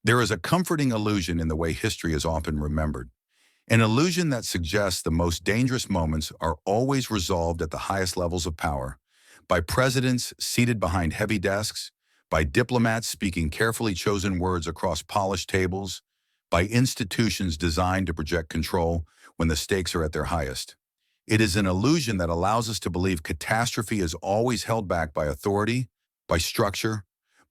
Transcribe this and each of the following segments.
There is a comforting illusion in the way history is often remembered, an illusion that suggests the most dangerous moments are always resolved at the highest levels of power, by presidents seated behind heavy desks, by diplomats speaking carefully chosen words across polished tables, by institutions designed to project control when the stakes are at their highest. It is an illusion that allows us to believe catastrophe is always held back by authority, by structure,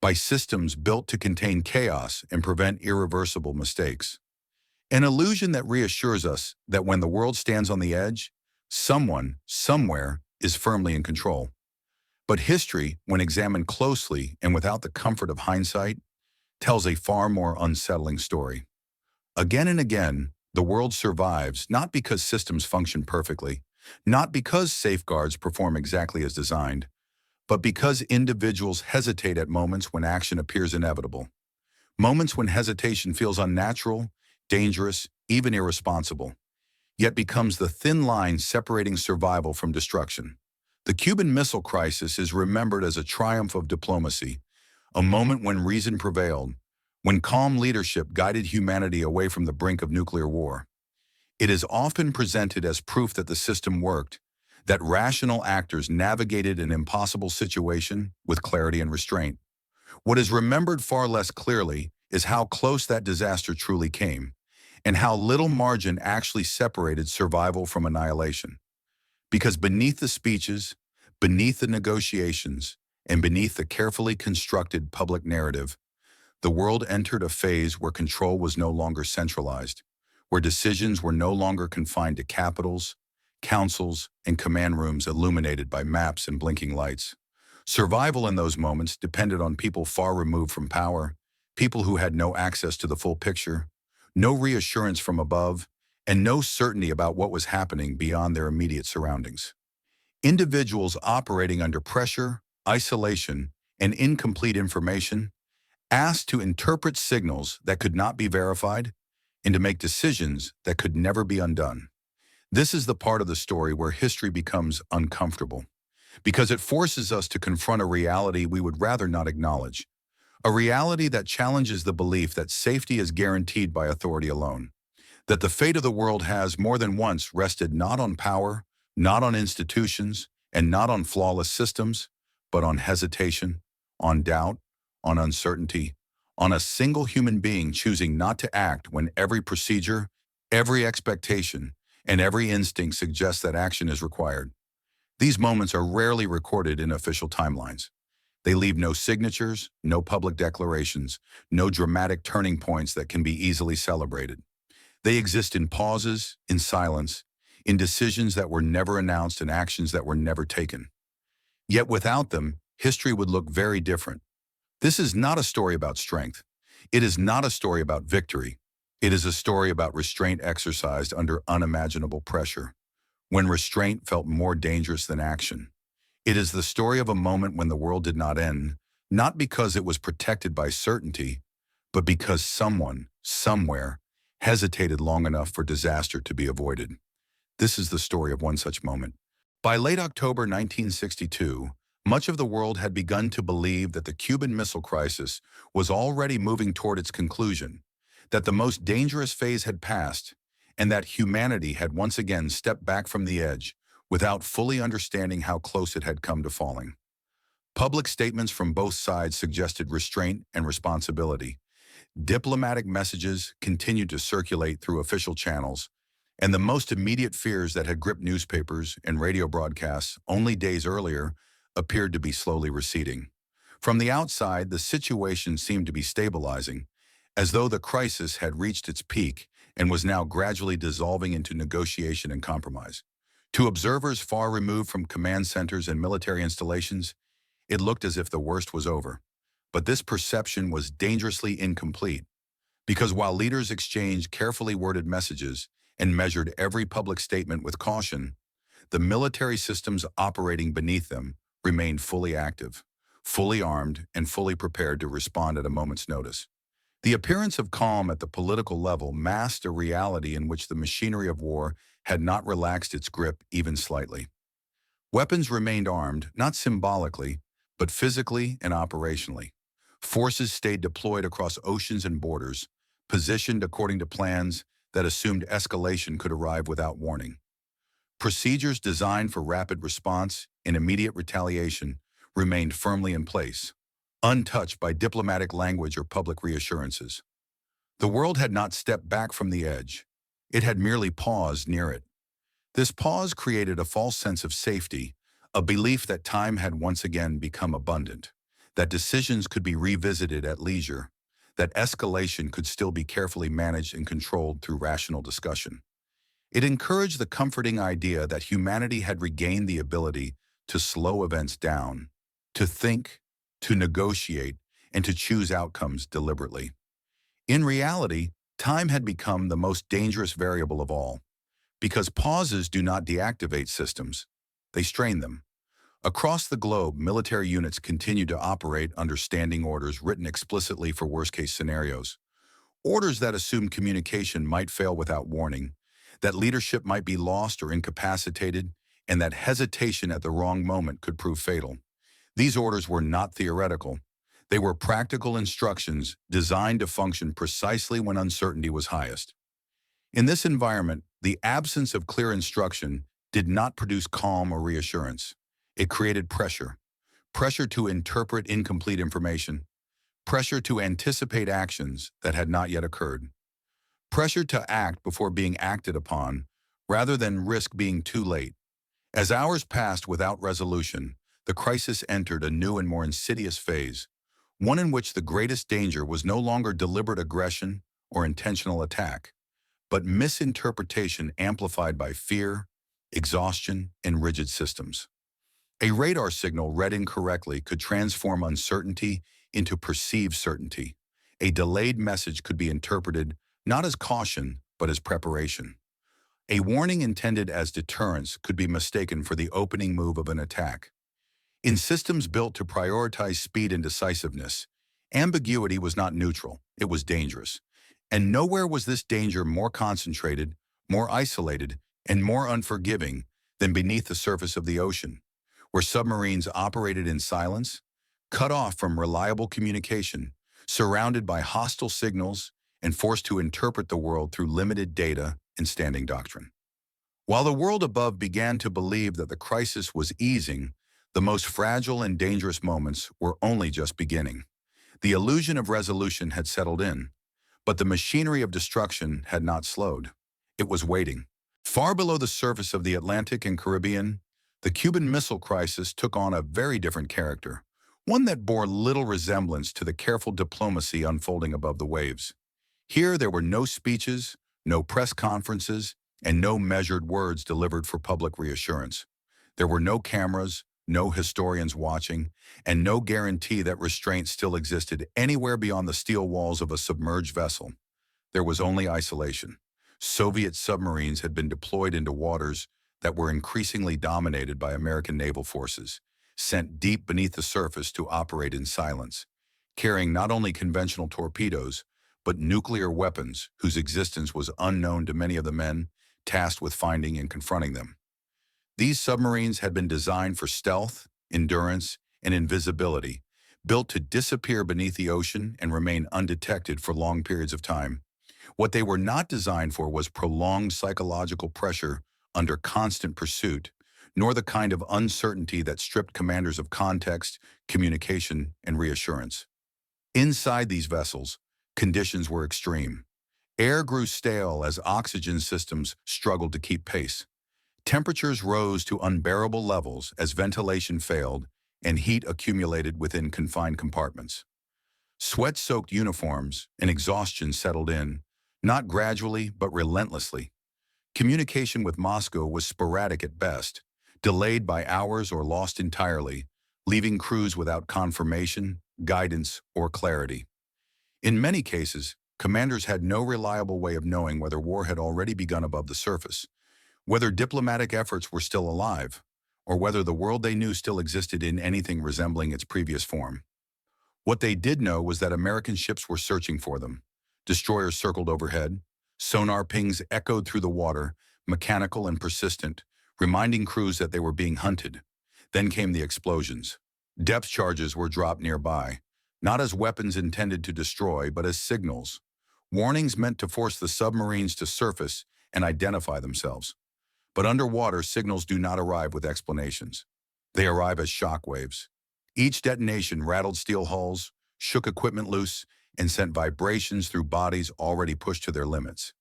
by systems built to contain chaos and prevent irreversible mistakes. An illusion that reassures us that when the world stands on the edge, someone, somewhere, is firmly in control. But history, when examined closely and without the comfort of hindsight, tells a far more unsettling story. Again and again, the world survives not because systems function perfectly, not because safeguards perform exactly as designed, but because individuals hesitate at moments when action appears inevitable. Moments when hesitation feels unnatural, dangerous, even irresponsible, yet becomes the thin line separating survival from destruction. The Cuban Missile Crisis is remembered as a triumph of diplomacy, a moment when reason prevailed, when calm leadership guided humanity away from the brink of nuclear war. It is often presented as proof that the system worked, that rational actors navigated an impossible situation with clarity and restraint. What is remembered far less clearly is how close that disaster truly came, and how little margin actually separated survival from annihilation. Because beneath the speeches, beneath the negotiations, and beneath the carefully constructed public narrative, the world entered a phase where control was no longer centralized, where decisions were no longer confined to capitals, councils, and command rooms illuminated by maps and blinking lights. Survival in those moments depended on people far removed from power, people who had no access to the full picture, no reassurance from above, and no certainty about what was happening beyond their immediate surroundings. Individuals operating under pressure, isolation, and incomplete information, asked to interpret signals that could not be verified and to make decisions that could never be undone. This is the part of the story where history becomes uncomfortable, because it forces us to confront a reality we would rather not acknowledge, a reality that challenges the belief that safety is guaranteed by authority alone, that the fate of the world has more than once rested not on power, not on institutions, and not on flawless systems, but on hesitation, on doubt, on uncertainty, on a single human being choosing not to act when every procedure, every expectation, and every instinct suggests that action is required. These moments are rarely recorded in official timelines. They leave no signatures, no public declarations, no dramatic turning points that can be easily celebrated. They exist in pauses, in silence, in decisions that were never announced and actions that were never taken. Yet without them, history would look very different. This is not a story about strength. It is not a story about victory. It is a story about restraint exercised under unimaginable pressure, when restraint felt more dangerous than action. It is the story of a moment when the world did not end, not because it was protected by certainty, but because someone, somewhere, hesitated long enough for disaster to be avoided. This is the story of one such moment. By late October 1962, much of the world had begun to believe that the Cuban Missile Crisis was already moving toward its conclusion, that the most dangerous phase had passed, and that humanity had once again stepped back from the edge without fully understanding how close it had come to falling. Public statements from both sides suggested restraint and responsibility. Diplomatic messages continued to circulate through official channels, and the most immediate fears that had gripped newspapers and radio broadcasts only days earlier appeared to be slowly receding. From the outside, the situation seemed to be stabilizing, as though the crisis had reached its peak and was now gradually dissolving into negotiation and compromise. To observers far removed from command centers and military installations, it looked as if the worst was over. But this perception was dangerously incomplete, because while leaders exchanged carefully worded messages and measured every public statement with caution, the military systems operating beneath them remained fully active, fully armed, and fully prepared to respond at a moment's notice. The appearance of calm at the political level masked a reality in which the machinery of war had not relaxed its grip even slightly. Weapons remained armed, not symbolically, but physically and operationally. Forces stayed deployed across oceans and borders, positioned according to plans that assumed escalation could arrive without warning. Procedures designed for rapid response and immediate retaliation remained firmly in place, untouched by diplomatic language or public reassurances. The world had not stepped back from the edge. It had merely paused near it. This pause created a false sense of safety, a belief that time had once again become abundant, that decisions could be revisited at leisure, that escalation could still be carefully managed and controlled through rational discussion. It encouraged the comforting idea that humanity had regained the ability to slow events down, to think, to negotiate, and to choose outcomes deliberately. In reality, time had become the most dangerous variable of all, because pauses do not deactivate systems, they strain them. Across the globe, military units continue to operate under standing orders written explicitly for worst-case scenarios. Orders that assume communication might fail without warning, that leadership might be lost or incapacitated, and that hesitation at the wrong moment could prove fatal. These orders were not theoretical. They were practical instructions designed to function precisely when uncertainty was highest. In this environment, the absence of clear instruction did not produce calm or reassurance. It created pressure. Pressure to interpret incomplete information. Pressure to anticipate actions that had not yet occurred. Pressure to act before being acted upon, rather than risk being too late. As hours passed without resolution, the crisis entered a new and more insidious phase, one in which the greatest danger was no longer deliberate aggression or intentional attack, but misinterpretation amplified by fear, exhaustion, and rigid systems. A radar signal read incorrectly could transform uncertainty into perceived certainty. A delayed message could be interpreted not as caution, but as preparation. A warning intended as deterrence could be mistaken for the opening move of an attack. In systems built to prioritize speed and decisiveness, ambiguity was not neutral, it was dangerous. And nowhere was this danger more concentrated, more isolated, and more unforgiving than beneath the surface of the ocean, where submarines operated in silence, cut off from reliable communication, surrounded by hostile signals, and forced to interpret the world through limited data and standing doctrine. While the world above began to believe that the crisis was easing, the most fragile and dangerous moments were only just beginning. The illusion of resolution had settled in, but the machinery of destruction had not slowed. It was waiting. Far below the surface of the Atlantic and Caribbean, the Cuban Missile Crisis took on a very different character, one that bore little resemblance to the careful diplomacy unfolding above the waves. Here there were no speeches, no press conferences, and no measured words delivered for public reassurance. There were no cameras, no historians watching, and no guarantee that restraint still existed anywhere beyond the steel walls of a submerged vessel. There was only isolation. Soviet submarines had been deployed into waters that were increasingly dominated by American naval forces, sent deep beneath the surface to operate in silence, carrying not only conventional torpedoes, but nuclear weapons whose existence was unknown to many of the men tasked with finding and confronting them. These submarines had been designed for stealth, endurance, and invisibility, built to disappear beneath the ocean and remain undetected for long periods of time. What they were not designed for was prolonged psychological pressure under constant pursuit, nor the kind of uncertainty that stripped commanders of context, communication, and reassurance. Inside these vessels, conditions were extreme. Air grew stale as oxygen systems struggled to keep pace. Temperatures rose to unbearable levels as ventilation failed and heat accumulated within confined compartments. Sweat-soaked uniforms and exhaustion settled in, not gradually but relentlessly. Communication with Moscow was sporadic at best, delayed by hours or lost entirely, leaving crews without confirmation, guidance, or clarity. In many cases, commanders had no reliable way of knowing whether war had already begun above the surface, whether diplomatic efforts were still alive, or whether the world they knew still existed in anything resembling its previous form. What they did know was that American ships were searching for them. Destroyers circled overhead. Sonar pings echoed through the water, mechanical and persistent, reminding crews that they were being hunted. Then came the explosions. Depth charges were dropped nearby. not as weapons intended to destroy, but as signals. Warnings meant to force the submarines to surface and identify themselves. But underwater, signals do not arrive with explanations. They arrive as shock waves. Each detonation rattled steel hulls, shook equipment loose, and sent vibrations through bodies already pushed to their limits.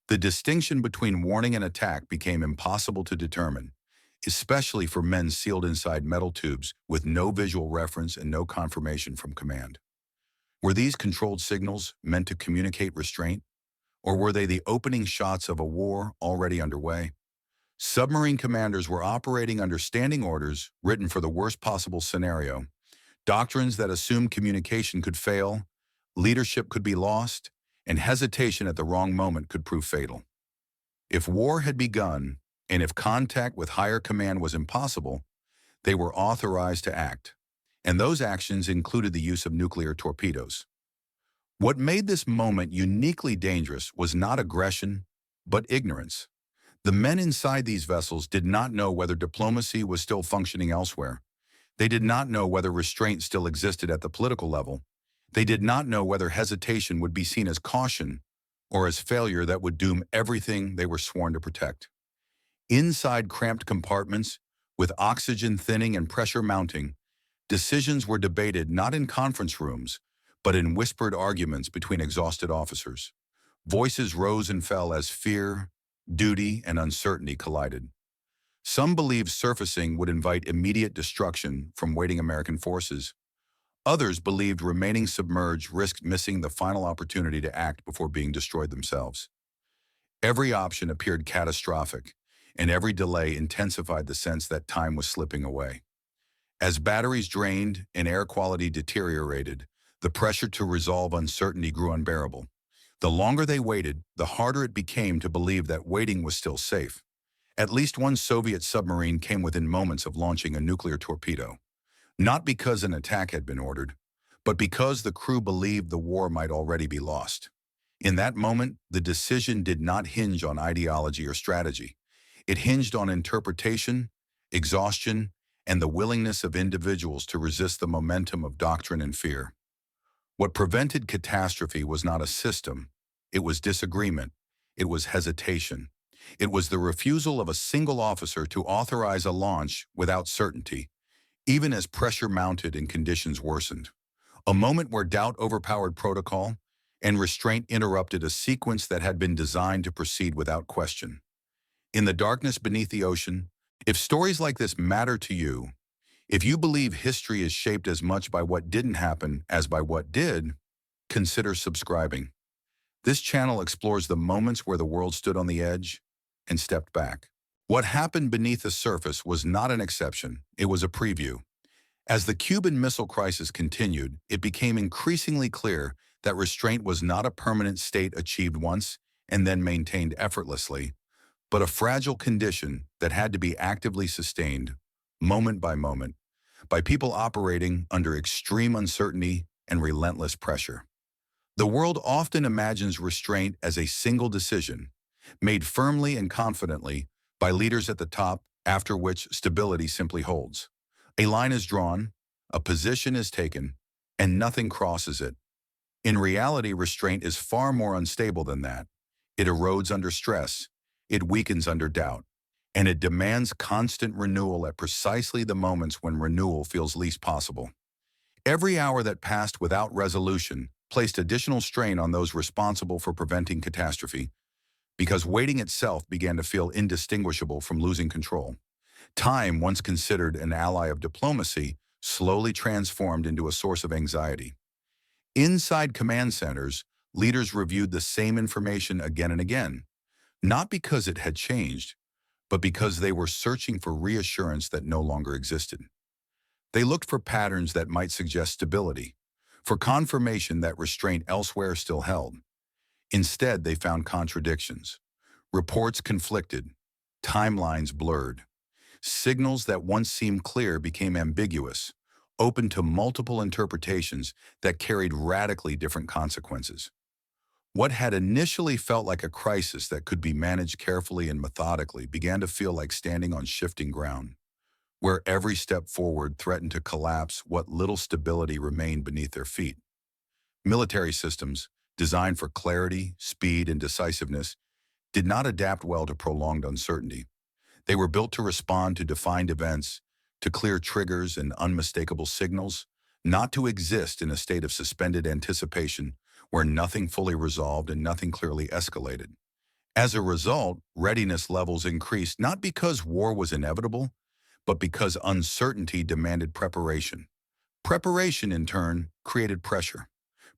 The distinction between warning and attack became impossible to determine, especially for men sealed inside metal tubes with no visual reference and no confirmation from command. Were these controlled signals meant to communicate restraint, or were they the opening shots of a war already underway? Submarine commanders were operating under standing orders written for the worst possible scenario, doctrines that assumed communication could fail, leadership could be lost, and hesitation at the wrong moment could prove fatal. If war had begun, and if contact with higher command was impossible, they were authorized to act, and those actions included the use of nuclear torpedoes. What made this moment uniquely dangerous was not aggression, but ignorance. The men inside these vessels did not know whether diplomacy was still functioning elsewhere. They did not know whether restraint still existed at the political level. They did not know whether hesitation would be seen as caution or as failure that would doom everything they were sworn to protect. Inside cramped compartments, with oxygen thinning and pressure mounting, decisions were debated not in conference rooms, but in whispered arguments between exhausted officers. Voices rose and fell as fear, duty, and uncertainty collided. Some believed surfacing would invite immediate destruction from waiting American forces. Others believed remaining submerged risked missing the final opportunity to act before being destroyed themselves. Every option appeared catastrophic, and every delay intensified the sense that time was slipping away. As batteries drained and air quality deteriorated, the pressure to resolve uncertainty grew unbearable. The longer they waited, the harder it became to believe that waiting was still safe. At least one Soviet submarine came within moments of launching a nuclear torpedo. Not because an attack had been ordered, but because the crew believed the war might already be lost. In that moment, the decision did not hinge on ideology or strategy. It hinged on interpretation, exhaustion, and the willingness of individuals to resist the momentum of doctrine and fear. What prevented catastrophe was not a system. It was disagreement. It was hesitation. It was the refusal of a single officer to authorize a launch without certainty, even as pressure mounted and conditions worsened. A moment where doubt overpowered protocol and restraint interrupted a sequence that had been designed to proceed without question. In the darkness beneath the ocean, if stories like this matter to you, if you believe history is shaped as much by what didn't happen as by what did, consider subscribing. This channel explores the moments where the world stood on the edge and stepped back. What happened beneath the surface was not an exception, it was a preview. As the Cuban Missile Crisis continued, it became increasingly clear that restraint was not a permanent state achieved once and then maintained effortlessly, but a fragile condition that had to be actively sustained, moment by moment, by people operating under extreme uncertainty and relentless pressure. The world often imagines restraint as a single decision, made firmly and confidently by leaders at the top, after which stability simply holds. A line is drawn, a position is taken, and nothing crosses it. In reality, restraint is far more unstable than that. It erodes under stress, it weakens under doubt, and it demands constant renewal at precisely the moments when renewal feels least possible. Every hour that passed without resolution placed additional strain on those responsible for preventing catastrophe, because waiting itself began to feel indistinguishable from losing control. Time, once considered an ally of diplomacy, slowly transformed into a source of anxiety. Inside command centers, leaders reviewed the same information again and again, not because it had changed, but because they were searching for reassurance that no longer existed. They looked for patterns that might suggest stability, for confirmation that restraint elsewhere still held. Instead, they found contradictions. Reports conflicted, timelines blurred. Signals that once seemed clear became ambiguous, open to multiple interpretations that carried radically different consequences. What had initially felt like a crisis that could be managed carefully and methodically began to feel like standing on shifting ground. where every step forward threatened to collapse what little stability remained beneath their feet. Military systems, designed for clarity, speed, and decisiveness, did not adapt well to prolonged uncertainty. They were built to respond to defined events, to clear triggers and unmistakable signals, not to exist in a state of suspended anticipation where nothing fully resolved and nothing clearly escalated. As a result, readiness levels increased not because war was inevitable, but because uncertainty demanded preparation. Preparation, in turn, created pressure.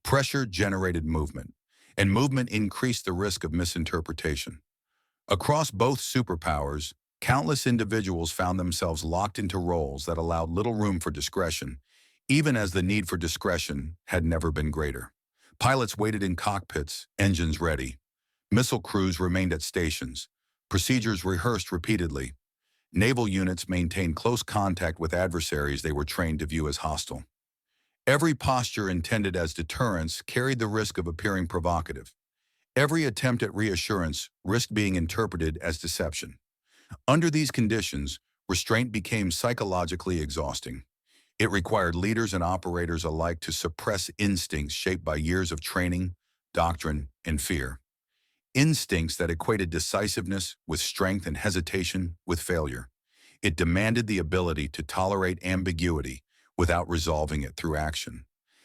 Pressure generated movement, and movement increased the risk of misinterpretation. Across both superpowers, countless individuals found themselves locked into roles that allowed little room for discretion, even as the need for discretion had never been greater. Pilots waited in cockpits, engines ready. Missile crews remained at stations. Procedures rehearsed repeatedly. Naval units maintained close contact with adversaries they were trained to view as hostile. Every posture intended as deterrence carried the risk of appearing provocative. Every attempt at reassurance risked being interpreted as deception. Under these conditions, restraint became psychologically exhausting. It required leaders and operators alike to suppress instincts shaped by years of training, doctrine, and fear. Instincts that equated decisiveness with strength and hesitation with failure. It demanded the ability to tolerate ambiguity without resolving it through action.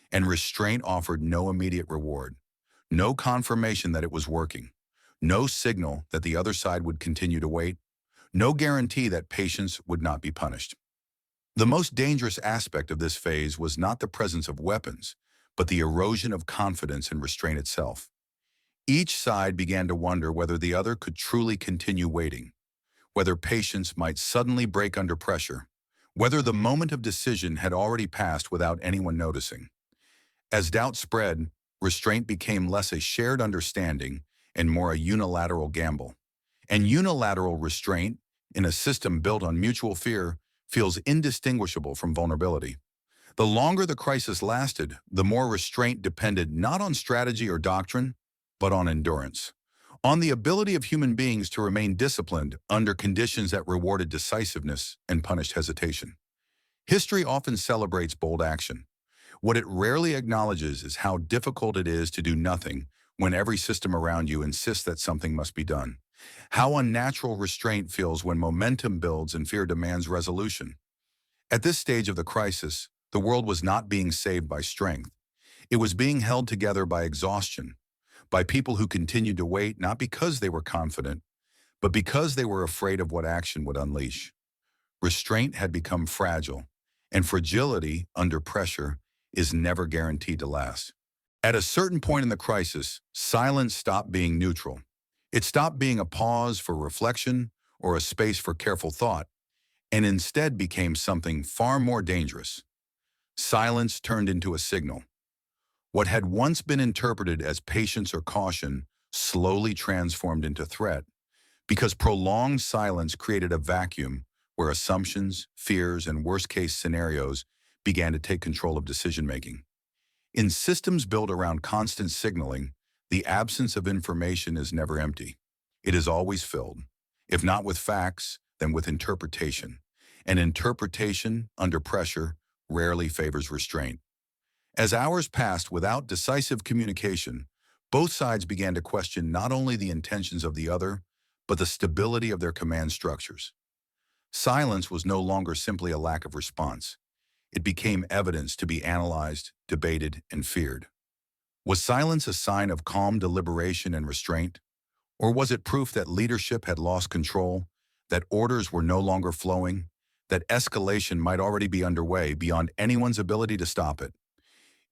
And restraint offered no immediate reward, no confirmation that it was working, no signal that the other side would continue to wait, no guarantee that patience would not be punished. The most dangerous aspect of this phase was not the presence of weapons, but the erosion of confidence in restraint itself. Each side began to wonder whether the other could truly continue waiting, whether patience might suddenly break under pressure, whether the moment of decision had already passed without anyone noticing. As doubt spread, restraint became less a shared understanding and more a unilateral gamble. And unilateral restraint, in a system built on mutual fear, feels indistinguishable from vulnerability. The longer the crisis lasted, the more restraint depended not on strategy or doctrine, but on endurance, on the ability of human beings to remain disciplined under conditions that rewarded decisiveness and punished hesitation. History often celebrates bold action. What it rarely acknowledges is how difficult it is to do nothing when every system around you insists that something must be done. How unnatural restraint feels when momentum builds and fear demands resolution. At this stage of the crisis, the world was not being saved by strength. It was being held together by exhaustion, by people who continued to wait not because they were confident, but because they were afraid of what action would unleash. Restraint had become fragile, and fragility under pressure is never guaranteed to last. At a certain point in the crisis, silence stopped being neutral. It stopped being a pause for reflection or a space for careful thought, and instead became something far more dangerous. Silence turned into a signal. What had once been interpreted as patience or caution slowly transformed into threat, because prolonged silence created a vacuum where assumptions, fears, and worst-case scenarios began to take control of decision-making. In systems built around constant signaling, the absence of information is never empty. It is always filled, if not with facts, then with interpretation. And interpretation, under pressure, rarely favors restraint. As hours passed without decisive communication, both sides began to question not only the intentions of the other, but the stability of their command structures. Silence was no longer simply a lack of response. It became evidence to be analyzed, debated, and feared. Was silence a sign of calm deliberation and restraint? Or was it proof that leadership had lost control, that orders were no longer flowing, that escalation might already be underway beyond anyone's ability to stop it?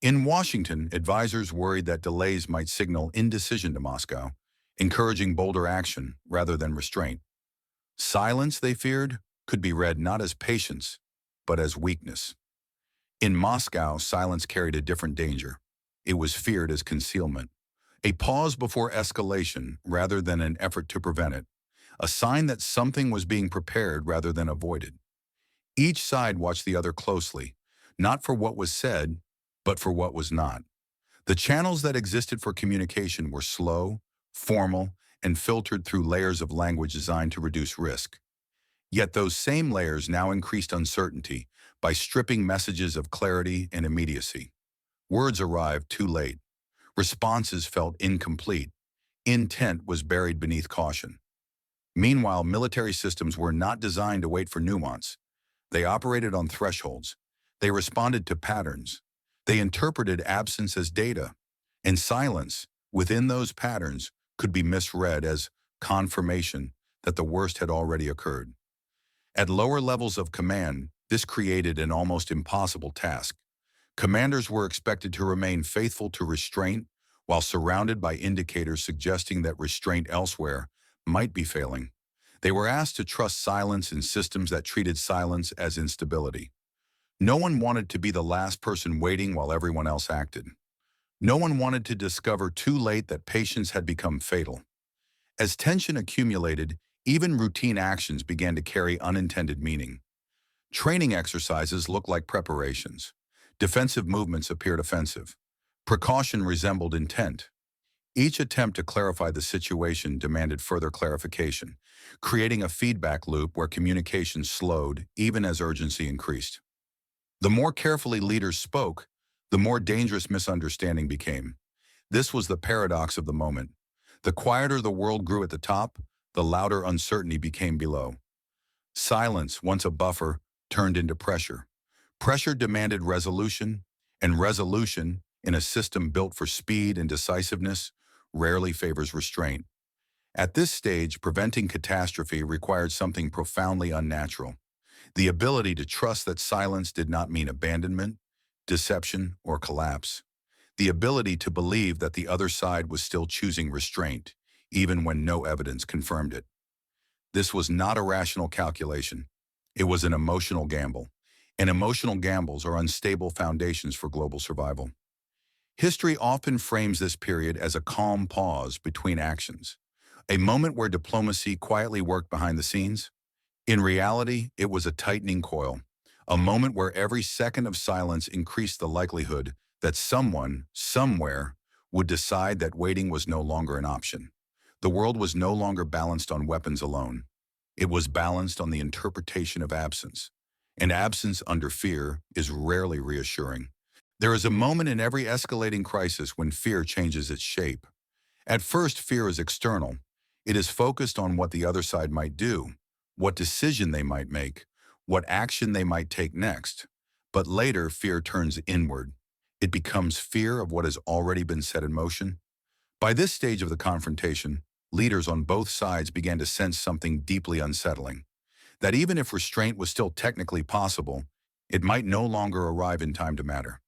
In Washington, advisors worried that delays might signal indecision to Moscow, encouraging bolder action rather than restraint. Silence, they feared, could be read not as patience, but as weakness. In Moscow, silence carried a different danger. It was feared as concealment, a pause before escalation rather than an effort to prevent it, a sign that something was being prepared rather than avoided. Each side watched the other closely, not for what was said, but for what was not. The channels that existed for communication were slow, formal, and filtered through layers of language designed to reduce risk. Yet those same layers now increased uncertainty by stripping messages of clarity and immediacy. Words arrived too late. Responses felt incomplete. Intent was buried beneath caution. Meanwhile, military systems were not designed to wait for nuance. They operated on thresholds. They responded to patterns. They interpreted absence as data. And silence, within those patterns, could be misread as confirmation that the worst had already occurred. At lower levels of command, this created an almost impossible task. Commanders were expected to remain faithful to restraint while surrounded by indicators suggesting that restraint elsewhere might be failing. They were asked to trust silence in systems that treated silence as instability. No one wanted to be the last person waiting while everyone else acted. No one wanted to discover too late that patience had become fatal. As tension accumulated, even routine actions began to carry unintended meaning. Training exercises looked like preparations. Defensive movements appeared offensive. Precaution resembled intent. Each attempt to clarify the situation demanded further clarification, creating a feedback loop where communication slowed even as urgency increased. The more carefully leaders spoke, the more dangerous misunderstanding became. This was the paradox of the moment. The quieter the world grew at the top, the louder uncertainty became below. Silence, once a buffer, turned into pressure. Pressure demanded resolution, and resolution, in a system built for speed and decisiveness, rarely favors restraint. At this stage, preventing catastrophe required something profoundly unnatural: the ability to trust that silence did not mean abandonment, deception, or collapse. The ability to believe that the other side was still choosing restraint, even when no evidence confirmed it. This was not a rational calculation. It was an emotional gamble, and emotional gambles are unstable foundations for global survival. History often frames this period as a calm pause between actions, a moment where diplomacy quietly worked behind the scenes. In reality, it was a tightening coil, a moment where every second of silence increased the likelihood that someone, somewhere, would decide that waiting was no longer an option. The world was no longer balanced on weapons alone. It was balanced on the interpretation of absence. And absence under fear is rarely reassuring. There is a moment in every escalating crisis when fear changes its shape. At first, fear is external. It is focused on what the other side might do, what decision they might make, what action they might take next. But later, fear turns inward. It becomes fear of what has already been set in motion. By this stage of the confrontation, leaders on both sides began to sense something deeply unsettling: that even if restraint was still technically possible, it might no longer arrive in time to matter.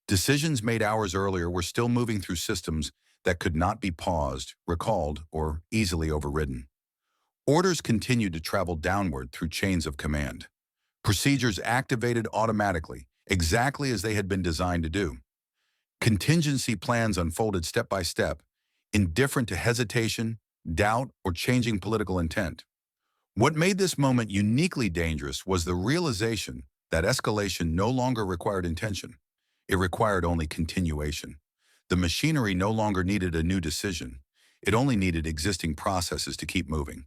Decisions made hours earlier were still moving through systems that could not be paused, recalled, or easily overridden. Orders continued to travel downward through chains of command. Procedures activated automatically, exactly as they had been designed to do. Contingency plans unfolded step by step, indifferent to hesitation, doubt, or changing political intent. What made this moment uniquely dangerous was the realization that escalation no longer required intention. It required only continuation. The machinery no longer needed a new decision. It only needed existing processes to keep moving.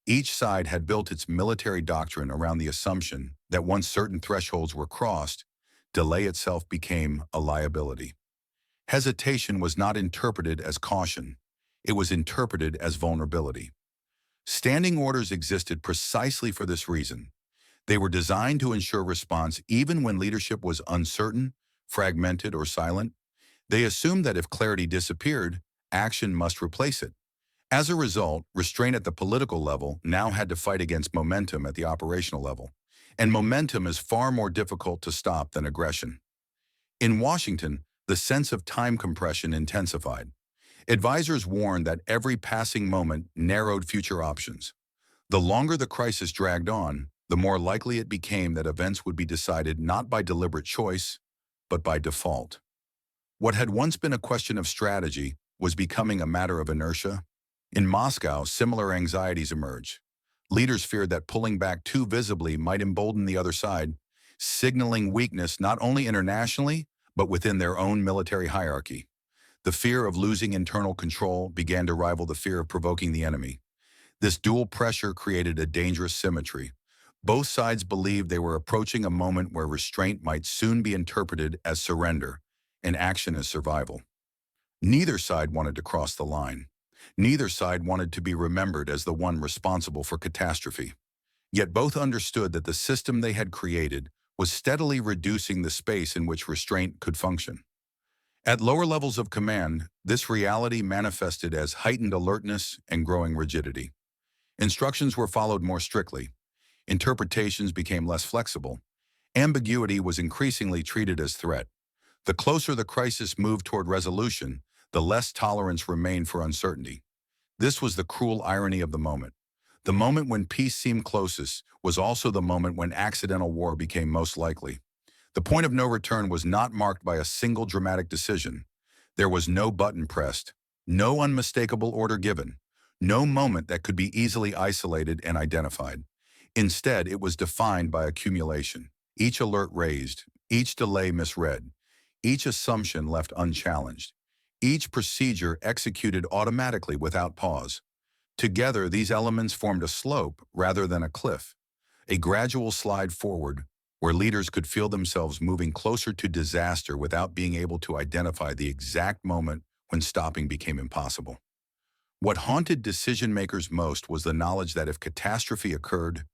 Each side had built its military doctrine around the assumption that once certain thresholds were crossed, delay itself became a liability. Hesitation was not interpreted as caution. It was interpreted as vulnerability. Standing orders existed precisely for this reason. They were designed to ensure response even when leadership was uncertain, fragmented, or silent. They assumed that if clarity disappeared, action must replace it. As a result, restraint at the political level now had to fight against momentum at the operational level. And momentum is far more difficult to stop than aggression. In Washington, the sense of time compression intensified. Advisors warned that every passing moment narrowed future options. The longer the crisis dragged on, the more likely it became that events would be decided not by deliberate choice, but by default. What had once been a question of strategy was becoming a matter of inertia. In Moscow, similar anxieties emerged. Leaders feared that pulling back too visibly might embolden the other side, signaling weakness not only internationally, but within their own military hierarchy. The fear of losing internal control began to rival the fear of provoking the enemy. This dual pressure created a dangerous symmetry. Both sides believed they were approaching a moment where restraint might soon be interpreted as surrender and action as survival. Neither side wanted to cross the line. Neither side wanted to be remembered as the one responsible for catastrophe. Yet both understood that the system they had created was steadily reducing the space in which restraint could function. At lower levels of command, this reality manifested as heightened alertness and growing rigidity. Instructions were followed more strictly. Interpretations became less flexible. Ambiguity was increasingly treated as threat. The closer the crisis moved toward resolution, the less tolerance remained for uncertainty. This was the cruel irony of the moment. The moment when peace seemed closest was also the moment when accidental war became most likely. The point of no return was not marked by a single dramatic decision. There was no button pressed, no unmistakable order given, no moment that could be easily isolated and identified. Instead, it was defined by accumulation. Each alert raised, each delay misread, each assumption left unchallenged, each procedure executed automatically without pause. Together, these elements formed a slope rather than a cliff, a gradual slide forward where leaders could feel themselves moving closer to disaster without being able to identify the exact moment when stopping became impossible. What haunted decision-makers most was the knowledge that if catastrophe occurred,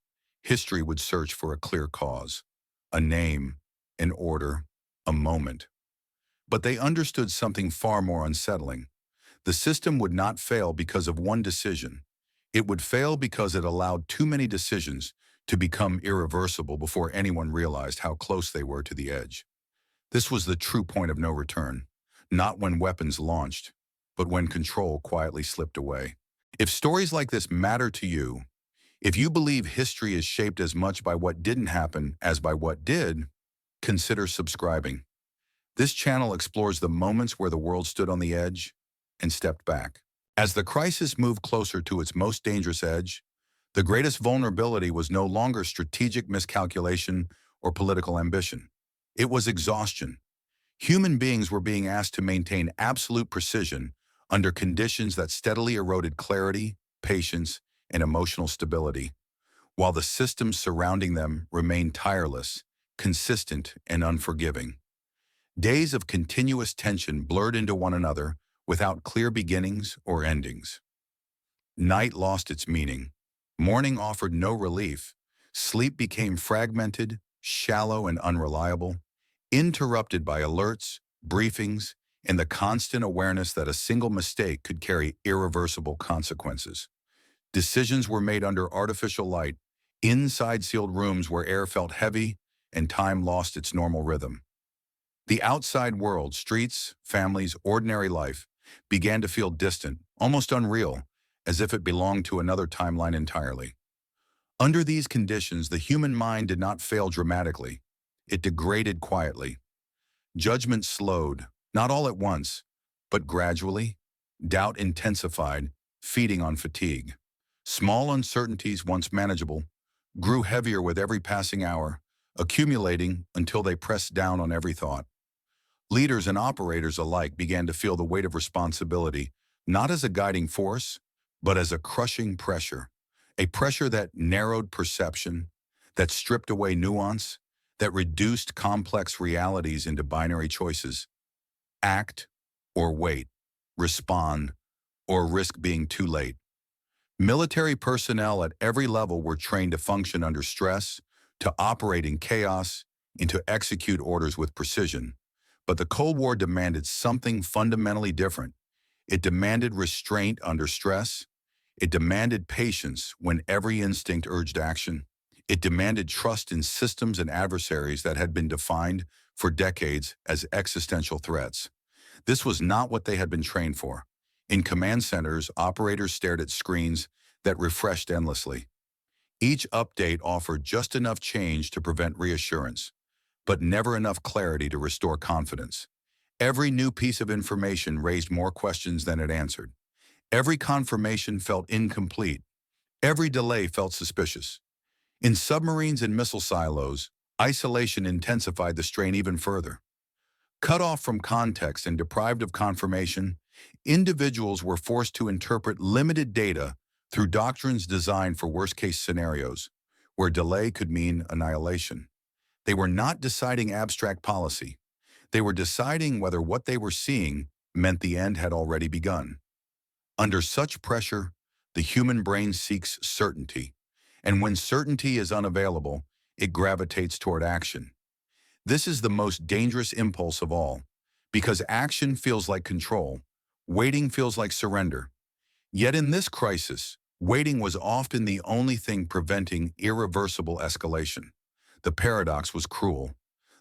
history would search for a clear cause, a name, an order, a moment. But they understood something far more unsettling. The system would not fail because of one decision. It would fail because it allowed too many decisions to become irreversible before anyone realized how close they were to the edge. This was the true point of no return, not when weapons launched, but when control quietly slipped away. If stories like this matter to you, if you believe history is shaped as much by what didn't happen as by what did, consider subscribing. This channel explores the moments where the world stood on the edge and stepped back. As the crisis moved closer to its most dangerous edge, the greatest vulnerability was no longer strategic miscalculation or political ambition. It was exhaustion. Human beings were being asked to maintain absolute precision under conditions that steadily eroded clarity, patience, and emotional stability, while the systems surrounding them remained tireless, consistent, and unforgiving. Days of continuous tension blurred into one another without clear beginnings or endings. Night lost its meaning. Morning offered no relief. Sleep became fragmented, shallow, and unreliable, interrupted by alerts, briefings, and the constant awareness that a single mistake could carry irreversible consequences. Decisions were made under artificial light, inside sealed rooms where air felt heavy and time lost its normal rhythm. The outside world, streets, families, ordinary life, began to feel distant, almost unreal, as if it belonged to another timeline entirely. Under these conditions, the human mind did not fail dramatically. It degraded quietly. Judgment slowed, not all at once, but gradually. Doubt intensified, feeding on fatigue. Small uncertainties, once manageable, grew heavier with every passing hour, accumulating until they pressed down on every thought. Leaders and operators alike began to feel the weight of responsibility, not as a guiding force, but as a crushing pressure, a pressure that narrowed perception, that stripped away nuance, that reduced complex realities into binary choices. Act or wait, respond or risk being too late. Military personnel at every level were trained to function under stress, to operate in chaos, and to execute orders with precision. But the Cold War demanded something fundamentally different. It demanded restraint under stress. It demanded patience when every instinct urged action. It demanded trust in systems and adversaries that had been defined for decades as existential threats. This was not what they had been trained for. In command centers, operators stared at screens that refreshed endlessly. Each update offered just enough change to prevent reassurance, but never enough clarity to restore confidence. Every new piece of information raised more questions than it answered. Every confirmation felt incomplete. Every delay felt suspicious. In submarines and missile silos, isolation intensified the strain even further. Cut off from context and deprived of confirmation, individuals were forced to interpret limited data through doctrines designed for worst-case scenarios, where delay could mean annihilation. They were not deciding abstract policy. They were deciding whether what they were seeing meant the end had already begun. Under such pressure, the human brain seeks certainty, and when certainty is unavailable, it gravitates toward action. This is the most dangerous impulse of all, because action feels like control, waiting feels like surrender. Yet in this crisis, waiting was often the only thing preventing irreversible escalation. The paradox was cruel.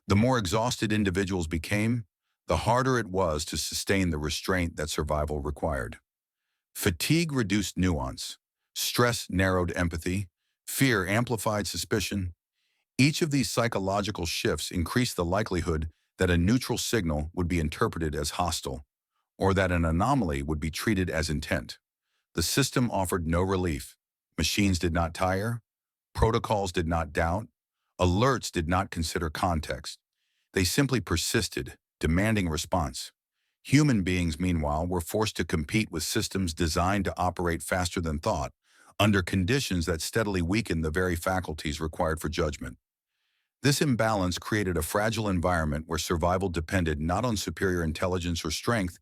The more exhausted individuals became, the harder it was to sustain the restraint that survival required. Fatigue reduced nuance. Stress narrowed empathy. Fear amplified suspicion. Each of these psychological shifts increased the likelihood that a neutral signal would be interpreted as hostile, or that an anomaly would be treated as intent. The system offered no relief. Machines did not tire. Protocols did not doubt. Alerts did not consider context. They simply persisted, demanding response. Human beings, meanwhile, were forced to compete with systems designed to operate faster than thought, under conditions that steadily weakened the very faculties required for judgment. This imbalance created a fragile environment where survival depended not on superior intelligence or strength,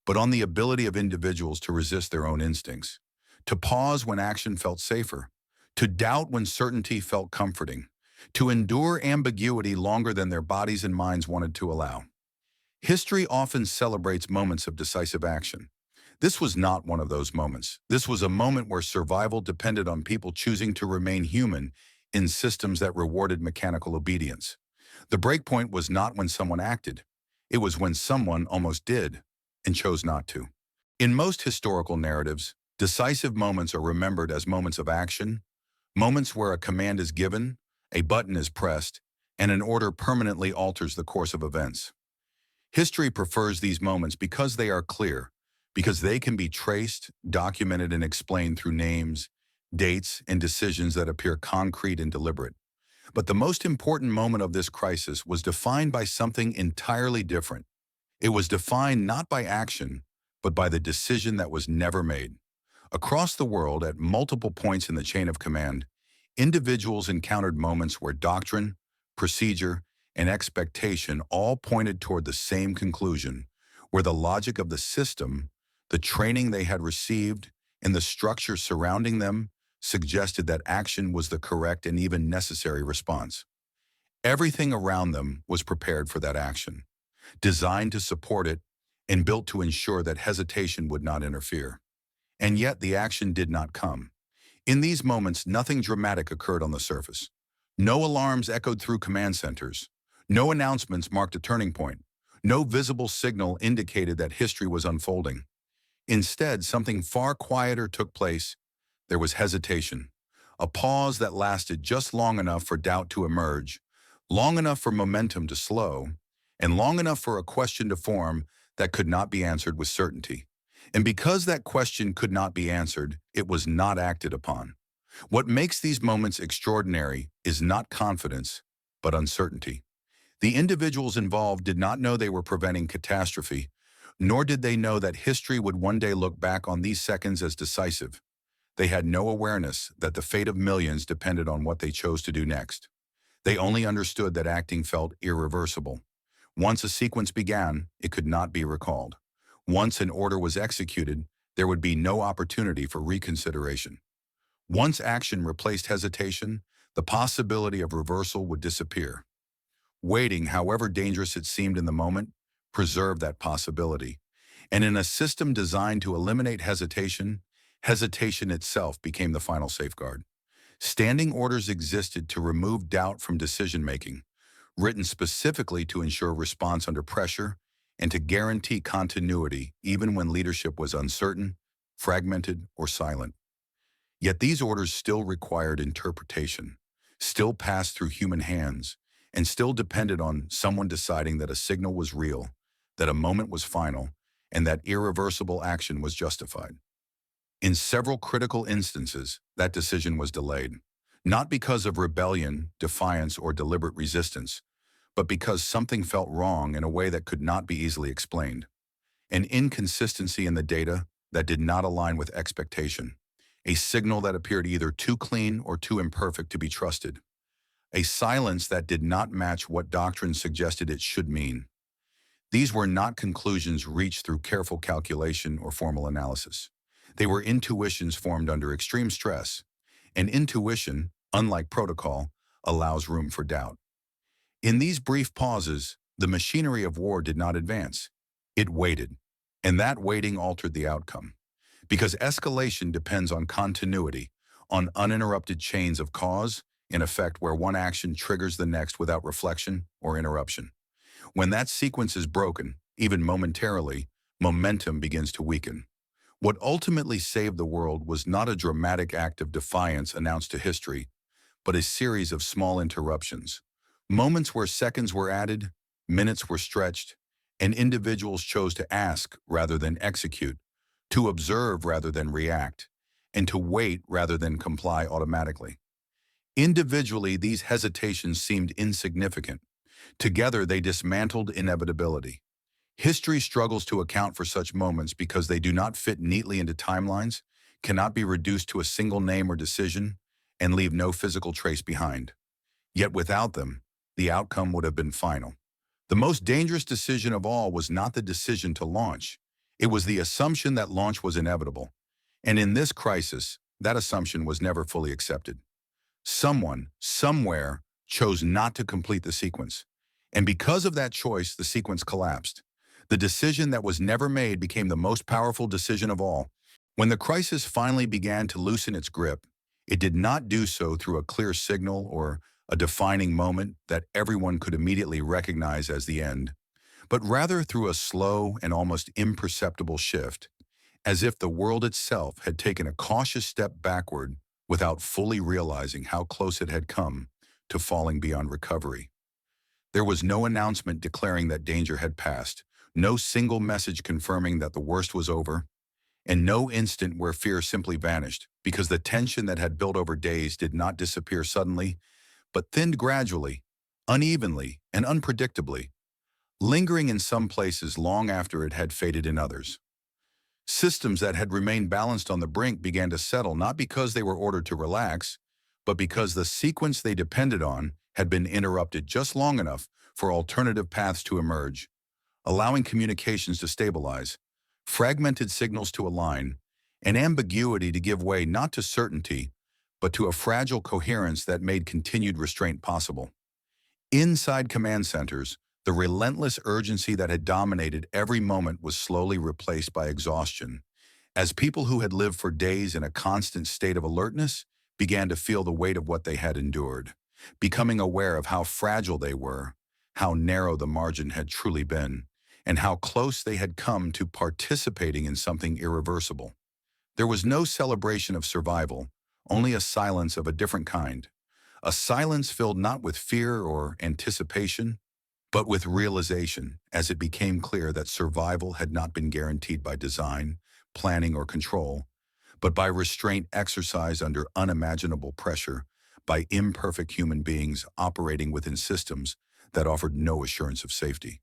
but on the ability of individuals to resist their own instincts, to pause when action felt safer, to doubt when certainty felt comforting, to endure ambiguity longer than their bodies and minds wanted to allow. History often celebrates moments of decisive action. This was not one of those moments. This was a moment where survival depended on people choosing to remain human in systems that rewarded mechanical obedience. The breakpoint was not when someone acted. It was when someone almost did and chose not to. In most historical narratives, decisive moments are remembered as moments of action, moments where a command is given, a button is pressed, and an order permanently alters the course of events. History prefers these moments because they are clear, because they can be traced, documented, and explained through names, dates, and decisions that appear concrete and deliberate. But the most important moment of this crisis was defined by something entirely different. It was defined not by action, but by the decision that was never made. Across the world, at multiple points in the chain of command, individuals encountered moments where doctrine, procedure, and expectation all pointed toward the same conclusion, where the logic of the system, the training they had received, and the structure surrounding them suggested that action was the correct and even necessary response. Everything around them was prepared for that action, designed to support it, and built to ensure that hesitation would not interfere. And yet the action did not come. In these moments, nothing dramatic occurred on the surface. No alarms echoed through command centers. No announcements marked a turning point. No visible signal indicated that history was unfolding. Instead, something far quieter took place. There was hesitation, a pause that lasted just long enough for doubt to emerge, long enough for momentum to slow, and long enough for a question to form that could not be answered with certainty. And because that question could not be answered, it was not acted upon. What makes these moments extraordinary is not confidence, but uncertainty. The individuals involved did not know they were preventing catastrophe, nor did they know that history would one day look back on these seconds as decisive. They had no awareness that the fate of millions depended on what they chose to do next. They only understood that acting felt irreversible. Once a sequence began, it could not be recalled. Once an order was executed, there would be no opportunity for reconsideration. Once action replaced hesitation, the possibility of reversal would disappear. Waiting, however dangerous it seemed in the moment, preserved that possibility. And in a system designed to eliminate hesitation, hesitation itself became the final safeguard. Standing orders existed to remove doubt from decision-making, written specifically to ensure response under pressure and to guarantee continuity even when leadership was uncertain, fragmented, or silent. Yet these orders still required interpretation, still passed through human hands, and still depended on someone deciding that a signal was real, that a moment was final, and that irreversible action was justified. In several critical instances, that decision was delayed, not because of rebellion, defiance, or deliberate resistance, but because something felt wrong in a way that could not be easily explained. An inconsistency in the data that did not align with expectation, a signal that appeared either too clean or too imperfect to be trusted, a silence that did not match what doctrine suggested it should mean. These were not conclusions reached through careful calculation or formal analysis. They were intuitions formed under extreme stress, and intuition, unlike protocol, allows room for doubt. In these brief pauses, the machinery of war did not advance. It waited, and that waiting altered the outcome. Because escalation depends on continuity, on uninterrupted chains of cause and effect where one action triggers the next without reflection or interruption. When that sequence is broken, even momentarily, momentum begins to weaken. What ultimately saved the world was not a dramatic act of defiance announced to history, but a series of small interruptions. Moments where seconds were added, minutes were stretched, and individuals chose to ask rather than execute, to observe rather than react, and to wait rather than comply automatically. Individually, these hesitations seemed insignificant. Together, they dismantled inevitability. History struggles to account for such moments because they do not fit neatly into timelines, cannot be reduced to a single name or decision, and leave no physical trace behind. Yet without them, the outcome would have been final. The most dangerous decision of all was not the decision to launch. It was the assumption that launch was inevitable. And in this crisis, that assumption was never fully accepted. Someone, somewhere, chose not to complete the sequence. And because of that choice, the sequence collapsed. The decision that was never made became the most powerful decision of all. When the crisis finally began to loosen its grip, it did not do so through a clear signal or a defining moment that everyone could immediately recognize as the end, but rather through a slow and almost imperceptible shift, as if the world itself had taken a cautious step backward without fully realizing how close it had come to falling beyond recovery. There was no announcement declaring that danger had passed, no single message confirming that the worst was over, and no instant where fear simply vanished, because the tension that had built over days did not disappear suddenly, but thinned gradually, unevenly, and unpredictably, lingering in some places long after it had faded in others. Systems that had remained balanced on the brink began to settle not because they were ordered to relax, but because the sequence they depended on had been interrupted just long enough for alternative paths to emerge, allowing communications to stabilize, fragmented signals to align, and ambiguity to give way not to certainty, but to a fragile coherence that made continued restraint possible. Inside command centers, the relentless urgency that had dominated every moment was slowly replaced by exhaustion, as people who had lived for days in a constant state of alertness began to feel the weight of what they had endured, becoming aware of how fragile they were, how narrow the margin had truly been, and how close they had come to participating in something irreversible. There was no celebration of survival, only a silence of a different kind, a silence filled not with fear or anticipation, but with realization, as it became clear that survival had not been guaranteed by design, planning, or control, but by restraint exercised under unimaginable pressure by imperfect human beings operating within systems that offered no assurance of safety.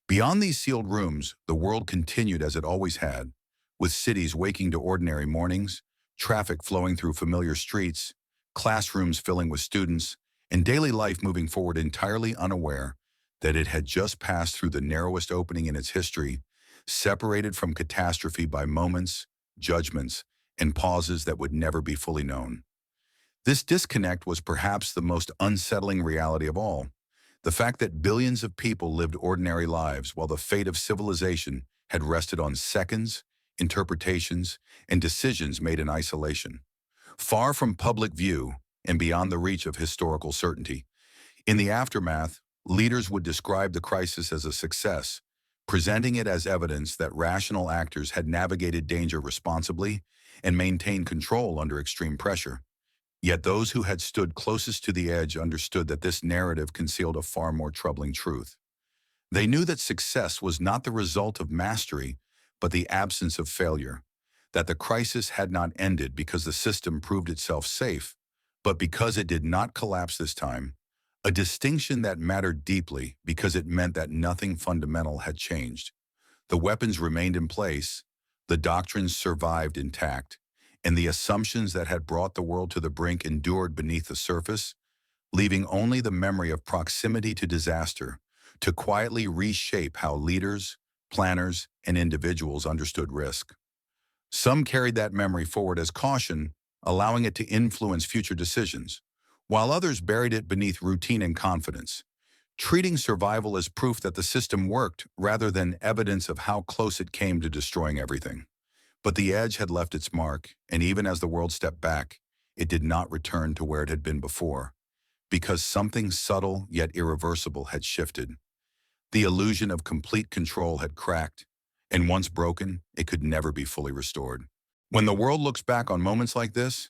Beyond these sealed rooms, the world continued as it always had, with cities waking to ordinary mornings, traffic flowing through familiar streets, classrooms filling with students, and daily life moving forward entirely unaware that it had just passed through the narrowest opening in its history, separated from catastrophe by moments, judgments, and pauses that would never be fully known. This disconnect was perhaps the most unsettling reality of all, the fact that billions of people lived ordinary lives while the fate of civilization had rested on seconds, interpretations, and decisions made in isolation, far from public view and beyond the reach of historical certainty. In the aftermath, leaders would describe the crisis as a success, presenting it as evidence that rational actors had navigated danger responsibly and maintained control under extreme pressure. Yet those who had stood closest to the edge understood that this narrative concealed a far more troubling truth. They knew that success was not the result of mastery, but the absence of failure, that the crisis had not ended because the system proved itself safe, but because it did not collapse this time, a distinction that mattered deeply because it meant that nothing fundamental had changed. The weapons remained in place, the doctrines survived intact, and the assumptions that had brought the world to the brink endured beneath the surface, leaving only the memory of proximity to disaster to quietly reshape how leaders, planners, and individuals understood risk. Some carried that memory forward as caution, allowing it to influence future decisions, while others buried it beneath routine and confidence, treating survival as proof that the system worked rather than evidence of how close it came to destroying everything. But the edge had left its mark, and even as the world stepped back, it did not return to where it had been before, because something subtle yet irreversible had shifted. The illusion of complete control had cracked, and once broken, it could never be fully restored. When the world looks back on moments like this,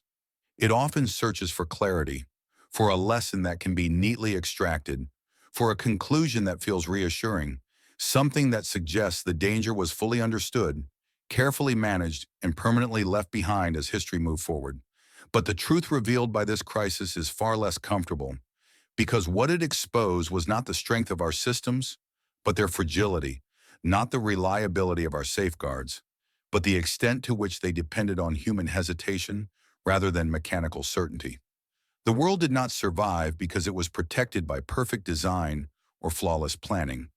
it often searches for clarity, for a lesson that can be neatly extracted, for a conclusion that feels reassuring, something that suggests the danger was fully understood, carefully managed, and permanently left behind as history moved forward. But the truth revealed by this crisis is far less comfortable, because what it exposed was not the strength of our systems, but their fragility, not the reliability of our safeguards, but the extent to which they depended on human hesitation rather than mechanical certainty. The world did not survive because it was protected by perfect design or flawless planning,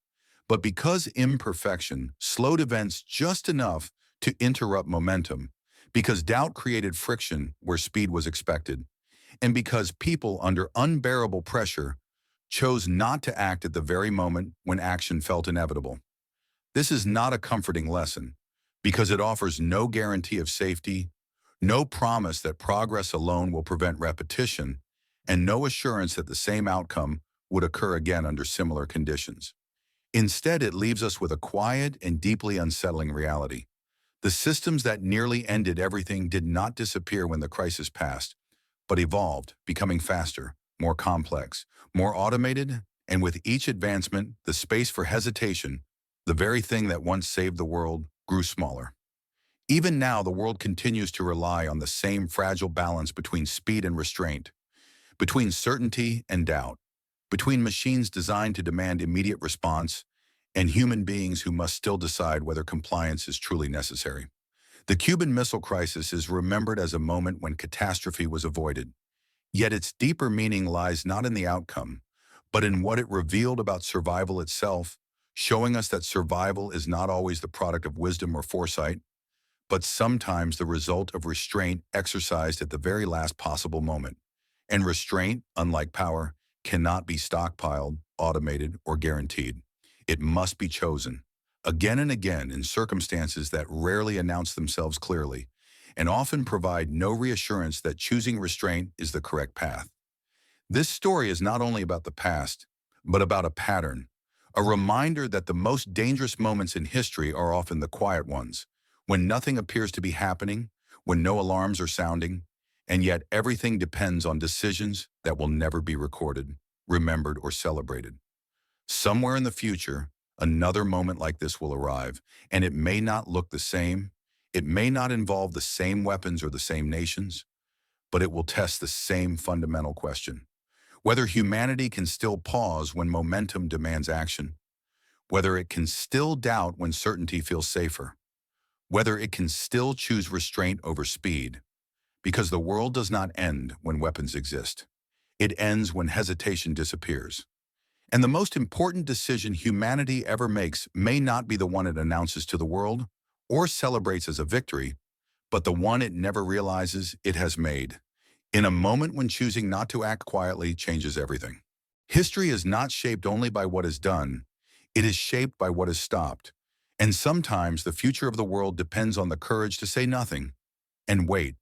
but because imperfection slowed events just enough to interrupt momentum, because doubt created friction where speed was expected, and because people under unbearable pressure chose not to act at the very moment when action felt inevitable. This is not a comforting lesson, because it offers no guarantee of safety, no promise that progress alone will prevent repetition, and no assurance that the same outcome would occur again under similar conditions. Instead, it leaves us with a quiet and deeply unsettling reality. The systems that nearly ended everything did not disappear when the crisis passed, but evolved, becoming faster, more complex, more automated, and with each advancement, the space for hesitation, the very thing that once saved the world, grew smaller. Even now, the world continues to rely on the same fragile balance between speed and restraint, between certainty and doubt, between machines designed to demand immediate response and human beings who must still decide whether compliance is truly necessary. The Cuban Missile Crisis is remembered as a moment when catastrophe was avoided, yet its deeper meaning lies not in the outcome, but in what it revealed about survival itself, showing us that survival is not always the product of wisdom or foresight, but sometimes the result of restraint exercised at the very last possible moment. And restraint, unlike power, cannot be stockpiled, automated, or guaranteed. It must be chosen, again and again in circumstances that rarely announce themselves clearly, and often provide no reassurance that choosing restraint is the correct path. This story is not only about the past, but about a pattern, a reminder that the most dangerous moments in history are often the quiet ones, when nothing appears to be happening, when no alarms are sounding, and yet everything depends on decisions that will never be recorded, remembered, or celebrated. Somewhere in the future, another moment like this will arrive, and it may not look the same, it may not involve the same weapons or the same nations, but it will test the same fundamental question: whether humanity can still pause when momentum demands action, whether it can still doubt when certainty feels safer, whether it can still choose restraint over speed, because the world does not end when weapons exist. It ends when hesitation disappears. And the most important decision humanity ever makes may not be the one it announces to the world or celebrates as a victory, but the one it never realizes it has made, in a moment when choosing not to act quietly changes everything. History is not shaped only by what is done, it is shaped by what is stopped. And sometimes the future of the world depends on the courage to say nothing and wait,